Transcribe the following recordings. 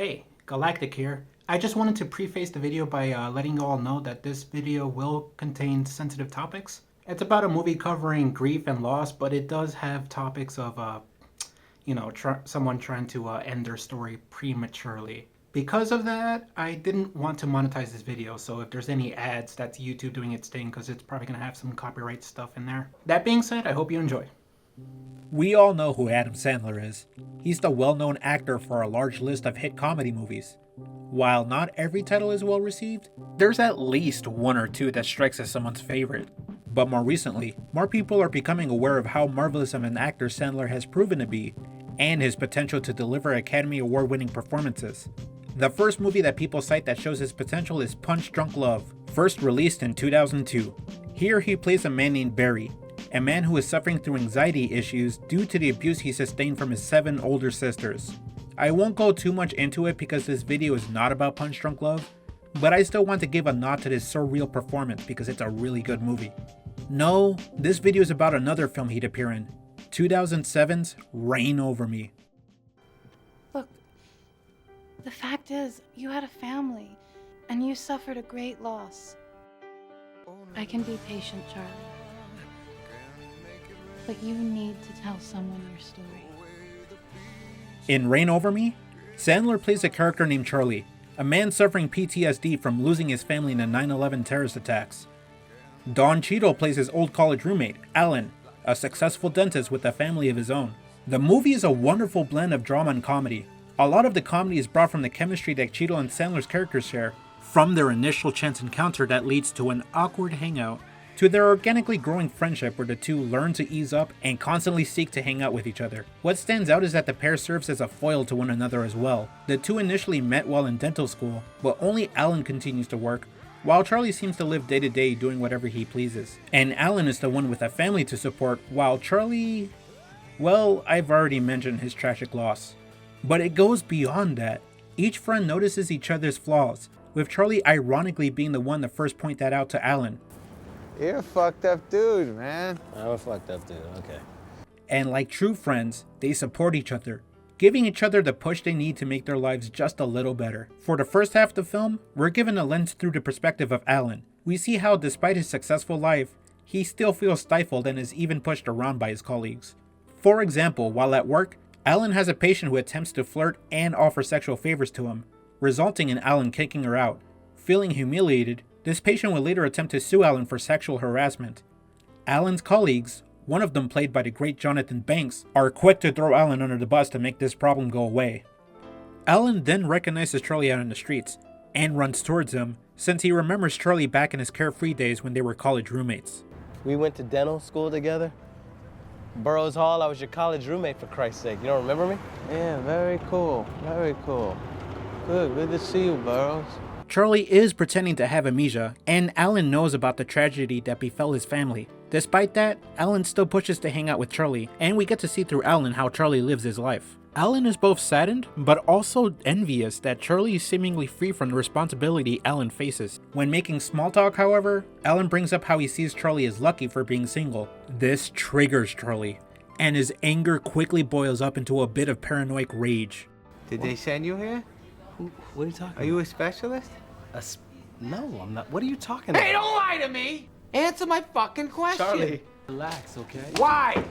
Hey, Galactic here. I just wanted to preface the video by letting you all know that this video will contain sensitive topics. It's about a movie covering grief and loss, but it does have topics of, someone trying to end their story prematurely. Because of that, I didn't want to monetize this video, so if there's any ads, that's YouTube doing its thing because it's probably going to have some copyright stuff in there. That being said, I hope you enjoy. We all know who Adam Sandler is. He's the well-known actor for a large list of hit comedy movies. While not every title is well received, there's at least one or two that strikes as someone's favorite. But more recently, more people are becoming aware of how marvelous of an actor Sandler has proven to be, and his potential to deliver Academy Award-winning performances. The first movie that people cite that shows his potential is Punch Drunk Love, first released in 2002. Here he plays a man named Barry, a man who is suffering through anxiety issues due to the abuse he sustained from his 7 older sisters. I won't go too much into it because this video is not about Punch Drunk Love, but I still want to give a nod to this surreal performance because it's a really good movie. No, this video is about another film he'd appear in, 2007's Reign Over Me. Look, the fact is, you had a family, and you suffered a great loss. I can be patient, Charlie. But you need to tell someone your story. In Reign Over Me, Sandler plays a character named Charlie, a man suffering PTSD from losing his family in the 9/11 terrorist attacks. Don Cheadle plays his old college roommate, Alan, a successful dentist with a family of his own. The movie is a wonderful blend of drama and comedy. A lot of the comedy is brought from the chemistry that Cheadle and Sandler's characters share, from their initial chance encounter that leads to an awkward hangout, to their organically growing friendship where the two learn to ease up and constantly seek to hang out with each other. What stands out is that the pair serves as a foil to one another as well. The two initially met while in dental school, but only Alan continues to work, while Charlie seems to live day to day doing whatever he pleases. And Alan is the one with a family to support, while Charlie, well, I've already mentioned his tragic loss. But it goes beyond that. Each friend notices each other's flaws, with Charlie ironically being the one to first point that out to Alan. You're a fucked up dude, man. I'm a fucked up dude, okay. And like true friends, they support each other, giving each other the push they need to make their lives just a little better. For the first half of the film, we're given a lens through the perspective of Alan. We see how despite his successful life, he still feels stifled and is even pushed around by his colleagues. For example, while at work, Alan has a patient who attempts to flirt and offer sexual favors to him, resulting in Alan kicking her out. Feeling humiliated, this patient will later attempt to sue Alan for sexual harassment. Alan's colleagues, one of them played by the great Jonathan Banks, are quick to throw Alan under the bus to make this problem go away. Alan then recognizes Charlie out in the streets, and runs towards him, since he remembers Charlie back in his carefree days when they were college roommates. We went to dental school together. Burroughs Hall, I was your college roommate, for Christ's sake. You don't remember me? Yeah, very cool. Very cool. Good to see you, Burroughs. Charlie is pretending to have amnesia, and Alan knows about the tragedy that befell his family. Despite that, Alan still pushes to hang out with Charlie, and we get to see through Alan how Charlie lives his life. Alan is both saddened, but also envious that Charlie is seemingly free from the responsibility Alan faces. When making small talk, however, Alan brings up how he sees Charlie as lucky for being single. This triggers Charlie, and his anger quickly boils up into a bit of paranoid rage. Did they send you here? What are you talking Are you a specialist? about? No, I'm not. What are you talking about? Hey, don't lie to me! Answer my fucking question! Charlie, relax, okay? Why?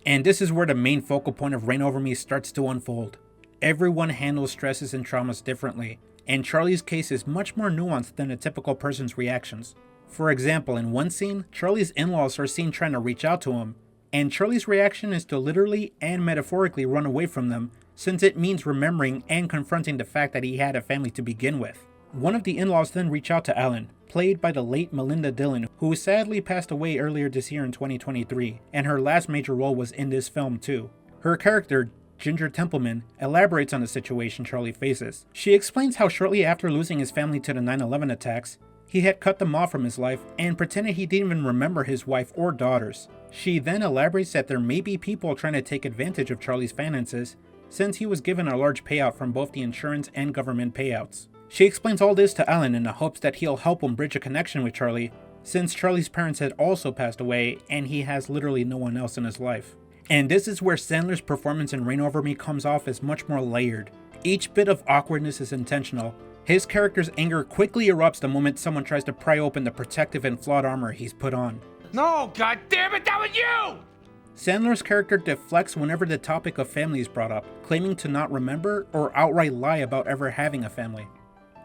And this is where the main focal point of Reign Over Me starts to unfold. Everyone handles stresses and traumas differently, and Charlie's case is much more nuanced than a typical person's reactions. For example, in one scene, Charlie's in-laws are seen trying to reach out to him, and Charlie's reaction is to literally and metaphorically run away from them, since it means remembering and confronting the fact that he had a family to begin with. One of the in-laws then reach out to Alan, played by the late Melinda Dillon, who sadly passed away earlier this year in 2023, and her last major role was in this film too. Her character, Ginger Templeman, elaborates on the situation Charlie faces. She explains how shortly after losing his family to the 9/11 attacks, he had cut them off from his life and pretended he didn't even remember his wife or daughters. She then elaborates that there may be people trying to take advantage of Charlie's finances, since he was given a large payout from both the insurance and government payouts. She explains all this to Alan in the hopes that he'll help him bridge a connection with Charlie, since Charlie's parents had also passed away and he has literally no one else in his life. And this is where Sandler's performance in Reign Over Me comes off as much more layered. Each bit of awkwardness is intentional. His character's anger quickly erupts the moment someone tries to pry open the protective and flawed armor he's put on. No, god damn it, that was you! Sandler's character deflects whenever the topic of family is brought up, claiming to not remember or outright lie about ever having a family.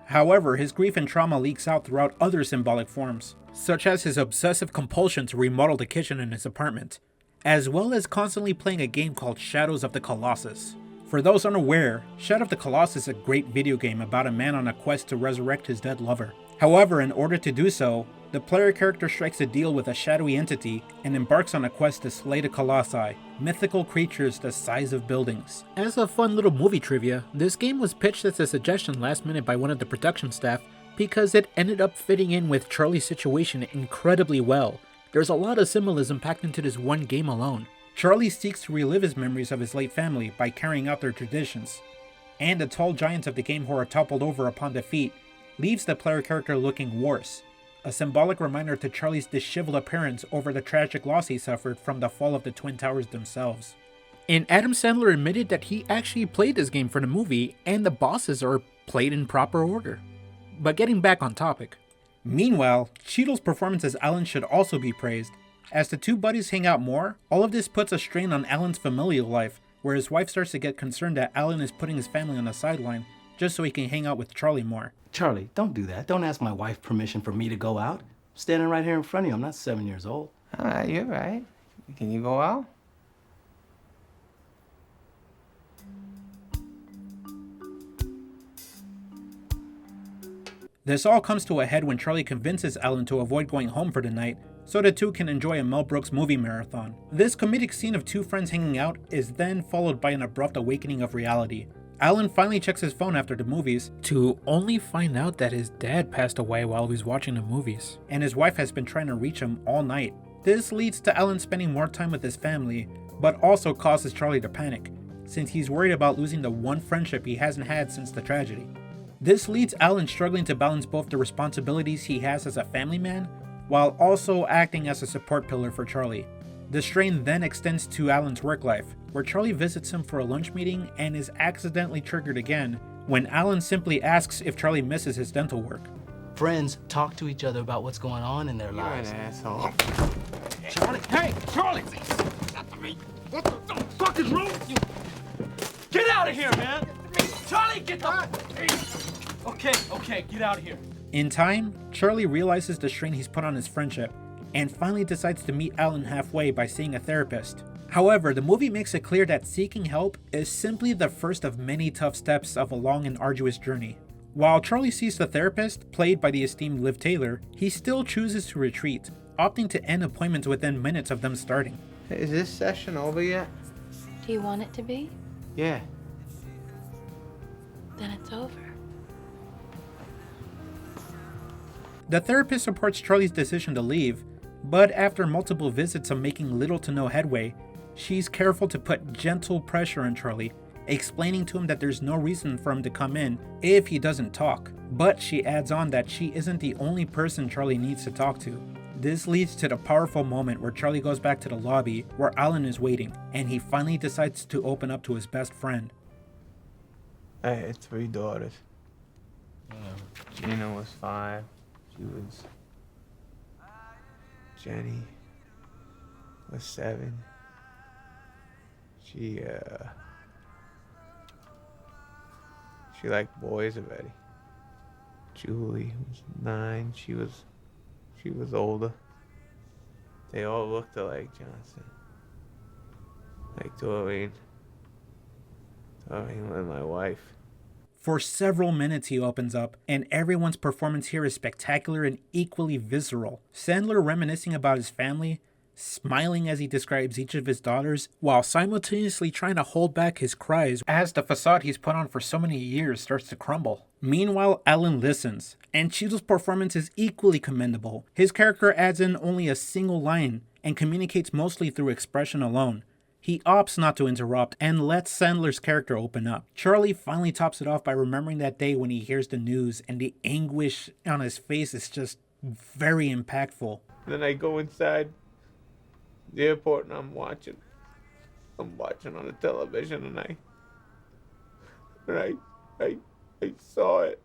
However, his grief and trauma leaks out throughout other symbolic forms, such as his obsessive compulsion to remodel the kitchen in his apartment, as well as constantly playing a game called Shadows of the Colossus. For those unaware, Shadow of the Colossus is a great video game about a man on a quest to resurrect his dead lover. However, in order to do so, the player character strikes a deal with a shadowy entity and embarks on a quest to slay the Colossi, mythical creatures the size of buildings. As a fun little movie trivia, this game was pitched as a suggestion last minute by one of the production staff because it ended up fitting in with Charlie's situation incredibly well. There's a lot of symbolism packed into this one game alone. Charlie seeks to relive his memories of his late family by carrying out their traditions, and the tall giants of the game who are toppled over upon defeat leaves the player character looking worse, a symbolic reminder to Charlie's disheveled appearance over the tragic loss he suffered from the fall of the Twin Towers themselves. And Adam Sandler admitted that he actually played this game for the movie, and the bosses are played in proper order. But getting back on topic. Meanwhile, Cheadle's performance as Alan should also be praised. As the two buddies hang out more, all of this puts a strain on Alan's familial life, where his wife starts to get concerned that Alan is putting his family on the sideline just so he can hang out with Charlie more. Charlie, don't do that. Don't ask my wife permission for me to go out. I'm standing right here in front of you. I'm not 7 years old. All right, you're right. Can you go out? This all comes to a head when Charlie convinces Alan to avoid going home for the night so the two can enjoy a Mel Brooks movie marathon. This comedic scene of two friends hanging out is then followed by an abrupt awakening of reality. Alan finally checks his phone after the movies to only find out that his dad passed away while he was watching the movies, and his wife has been trying to reach him all night. This leads to Alan spending more time with his family, but also causes Charlie to panic, since he's worried about losing the one friendship he hasn't had since the tragedy. This leads Alan struggling to balance both the responsibilities he has as a family man, while also acting as a support pillar for Charlie. The strain then extends to Alan's work life, where Charlie visits him for a lunch meeting and is accidentally triggered again when Alan simply asks if Charlie misses his dental work. Friends talk to each other about what's going on in their You're lives. an asshole. Charlie, Hey, Charlie! Not to me. What the fuck is wrong with you? Get out of here, man! Charlie, get the... Okay, get out of here. In time, Charlie realizes the strain he's put on his friendship, and finally decides to meet Alan halfway by seeing a therapist. However, the movie makes it clear that seeking help is simply the first of many tough steps of a long and arduous journey. While Charlie sees the therapist, played by the esteemed Liv Taylor, he still chooses to retreat, opting to end appointments within minutes of them starting. Hey, is this session over yet? Do you want it to be? Yeah. Then it's over. The therapist supports Charlie's decision to leave, but after multiple visits of making little to no headway, she's careful to put gentle pressure on Charlie, explaining to him that there's no reason for him to come in if he doesn't talk. But she adds on that she isn't the only person Charlie needs to talk to. This leads to the powerful moment where Charlie goes back to the lobby where Alan is waiting, and he finally decides to open up to his best friend. I had 3 daughters. Gina was 5. She was... Jenny was 7. She liked boys already. Julie was 9. She was older. They all looked alike, Johnson. Like Doreen. Doreen was my wife. For several minutes he opens up, and everyone's performance here is spectacular and equally visceral. Sandler reminiscing about his family, smiling as he describes each of his daughters, while simultaneously trying to hold back his cries as the facade he's put on for so many years starts to crumble. Meanwhile, Alan listens, and Cheadle's performance is equally commendable. His character adds in only a single line and communicates mostly through expression alone. He opts not to interrupt and lets Sandler's character open up. Charlie finally tops it off by remembering that day when he hears the news, and the anguish on his face is just very impactful. Then I go inside the airport and I'm watching on the television, and And I saw it.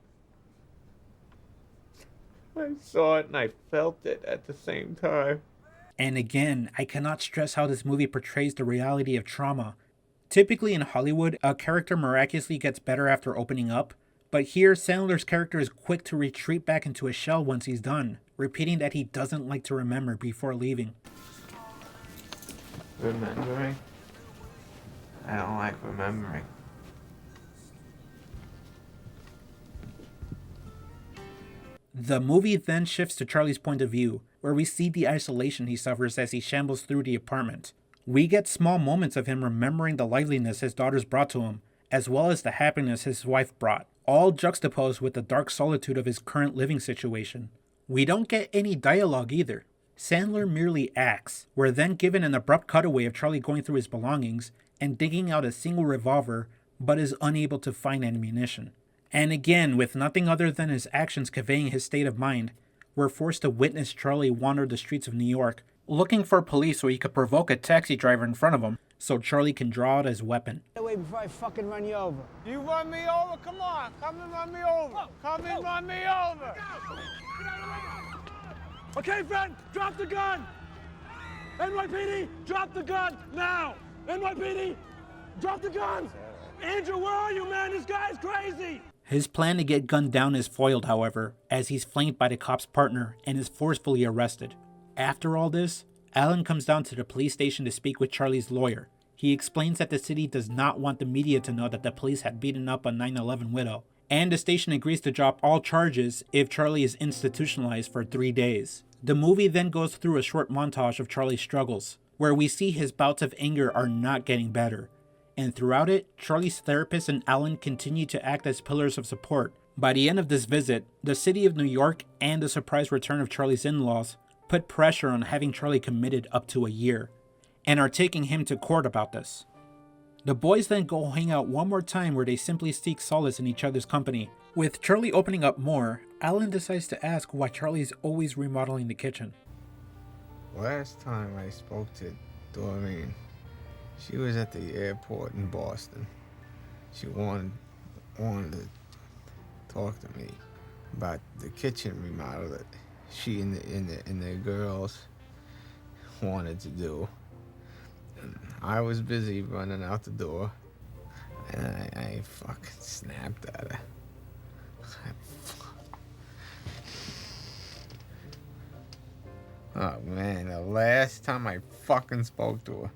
I saw it and I felt it at the same time. And again, I cannot stress how this movie portrays the reality of trauma. Typically in Hollywood, a character miraculously gets better after opening up, but here Sandler's character is quick to retreat back into a shell once he's done, repeating that he doesn't like to remember before leaving. Remembering? I don't like remembering. The movie then shifts to Charlie's point of view, where we see the isolation he suffers as he shambles through the apartment. We get small moments of him remembering the liveliness his daughters brought to him, as well as the happiness his wife brought, all juxtaposed with the dark solitude of his current living situation. We don't get any dialogue either. Sandler merely acts. We're then given an abrupt cutaway of Charlie going through his belongings and digging out a single revolver, but is unable to find ammunition. And again, with nothing other than his actions conveying his state of mind, we're forced to witness Charlie wander the streets of New York, looking for police so he could provoke a taxi driver in front of him, so Charlie can draw out his weapon. Wait before I fucking run you over. You run me over? Come on, come and run me over. Come and run me over. Okay, friend, drop the gun. NYPD, drop the gun now. NYPD, drop the gun. Andrew, where are you, man? This guy's crazy. His plan to get gunned down is foiled, however, as he's flanked by the cop's partner and is forcefully arrested. After all this, Alan comes down to the police station to speak with Charlie's lawyer. He explains that the city does not want the media to know that the police had beaten up a 9/11 widow, and the station agrees to drop all charges if Charlie is institutionalized for 3 days. The movie then goes through a short montage of Charlie's struggles, where we see his bouts of anger are not getting better. And throughout it, Charlie's therapist and Alan continue to act as pillars of support. By the end of this visit, the city of New York and the surprise return of Charlie's in-laws put pressure on having Charlie committed up to a year, and are taking him to court about this. The boys then go hang out one more time where they simply seek solace in each other's company. With Charlie opening up more, Alan decides to ask why Charlie's always remodeling the kitchen. Last time I spoke to Doreen, she was at the airport in Boston. She wanted to talk to me about the kitchen remodel that she and the girls wanted to do. And I was busy running out the door, and I fucking snapped at her. Oh man, the last time I fucking spoke to her.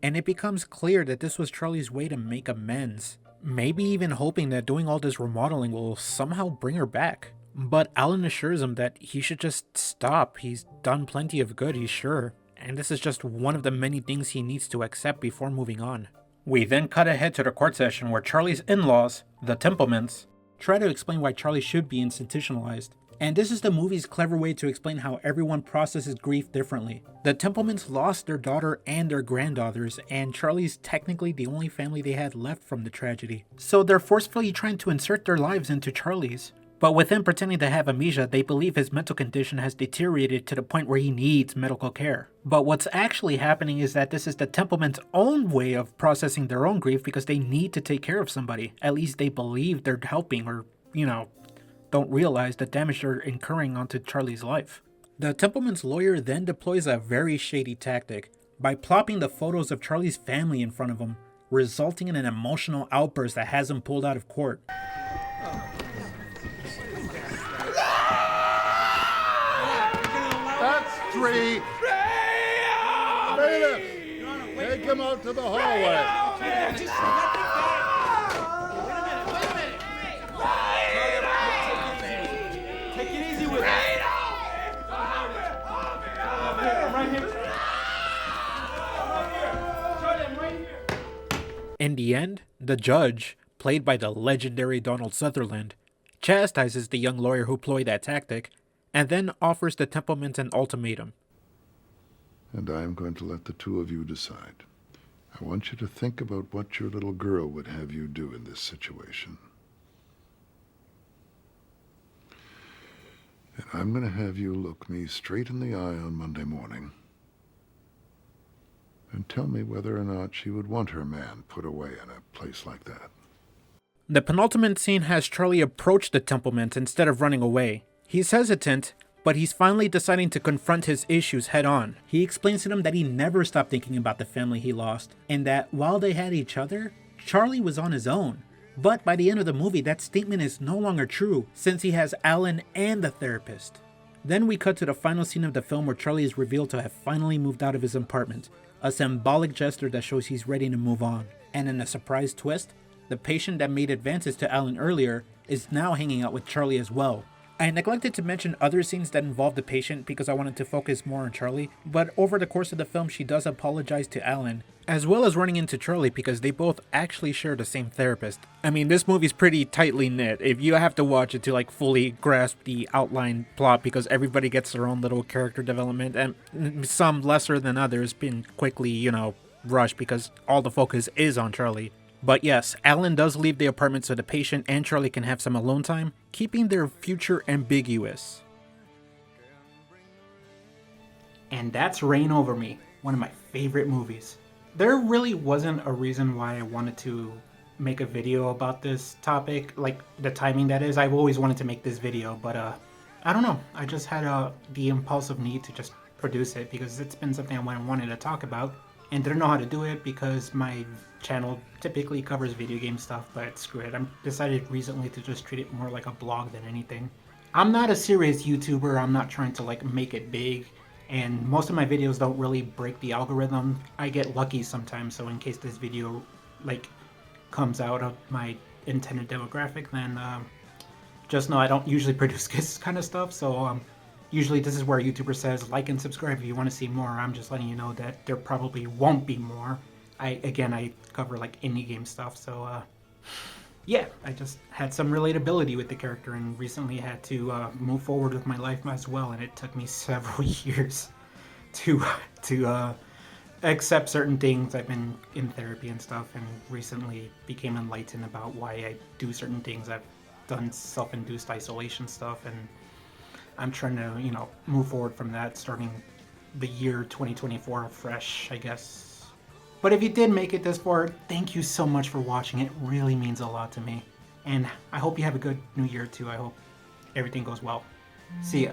And it becomes clear that this was Charlie's way to make amends. Maybe even hoping that doing all this remodeling will somehow bring her back. But Alan assures him that he should just stop. He's done plenty of good, he's sure. And this is just one of the many things he needs to accept before moving on. We then cut ahead to the court session where Charlie's in-laws, the Templemans, try to explain why Charlie should be institutionalized. And this is the movie's clever way to explain how everyone processes grief differently. The Templemans lost their daughter and their granddaughters, and Charlie's technically the only family they had left from the tragedy. So they're forcefully trying to insert their lives into Charlie's. But with him pretending to have amnesia, they believe his mental condition has deteriorated to the point where he needs medical care. But what's actually happening is that this is the Templeman's own way of processing their own grief because they need to take care of somebody. At least they believe they're helping, or, don't realize the damage they're incurring onto Charlie's life. The Templeman's lawyer then deploys a very shady tactic by plopping the photos of Charlie's family in front of him, resulting in an emotional outburst that has him pulled out of court. That's 3. Bailiff! Take him out to the hallway. Take it easy with it. In the end, the judge, played by the legendary Donald Sutherland, chastises the young lawyer who ployed that tactic, and then offers the Templemans an ultimatum. And I am going to let the two of you decide. I want you to think about what your little girl would have you do in this situation. And I'm going to have you look me straight in the eye on Monday morning and tell me whether or not she would want her man put away in a place like that. The penultimate scene has Charlie approach the Templemans instead of running away. He's hesitant, but he's finally deciding to confront his issues head on. He explains to them that he never stopped thinking about the family he lost, and that while they had each other, Charlie was on his own. But by the end of the movie, that statement is no longer true, since he has Alan and the therapist. Then we cut to the final scene of the film where Charlie is revealed to have finally moved out of his apartment, a symbolic gesture that shows he's ready to move on. And in a surprise twist, the patient that made advances to Alan earlier is now hanging out with Charlie as well. I neglected to mention other scenes that involved the patient because I wanted to focus more on Charlie, but over the course of the film she does apologize to Alan, as well as running into Charlie because they both actually share the same therapist. I mean, this movie's pretty tightly knit. If you have to watch it to like fully grasp the outline plot, because everybody gets their own little character development, and some lesser than others been quickly, rushed because all the focus is on Charlie. But yes, Alan does leave the apartment so the patient and Charlie can have some alone time, keeping their future ambiguous. And that's Reign Over Me, one of my favorite movies. There really wasn't a reason why I wanted to make a video about this topic, like the timing that is. I've always wanted to make this video, but I don't know. I just had the impulsive need to just produce it because it's been something I wanted to talk about and didn't know how to do it because my channel typically covers video game stuff, but screw it. I decided recently to just treat it more like a blog than anything. I'm not a serious YouTuber. I'm not trying to like make it big, and most of my videos don't really break the algorithm. I get lucky sometimes, so in case this video like comes out of my intended demographic, then just know I don't usually produce this kind of stuff. So usually this is where a YouTuber says like and subscribe if you want to see more. I'm just letting you know that there probably won't be more. I cover like indie game stuff, so yeah, I just had some relatability with the character and recently had to move forward with my life as well, and it took me several years to accept certain things. I've been in therapy and stuff, and recently became enlightened about why I do certain things. I've done self-induced isolation stuff, and I'm trying to, move forward from that, starting the year 2024 fresh, I guess. But if you did make it this far, thank you so much for watching. It really means a lot to me. And I hope you have a good new year too. I hope everything goes well. See ya.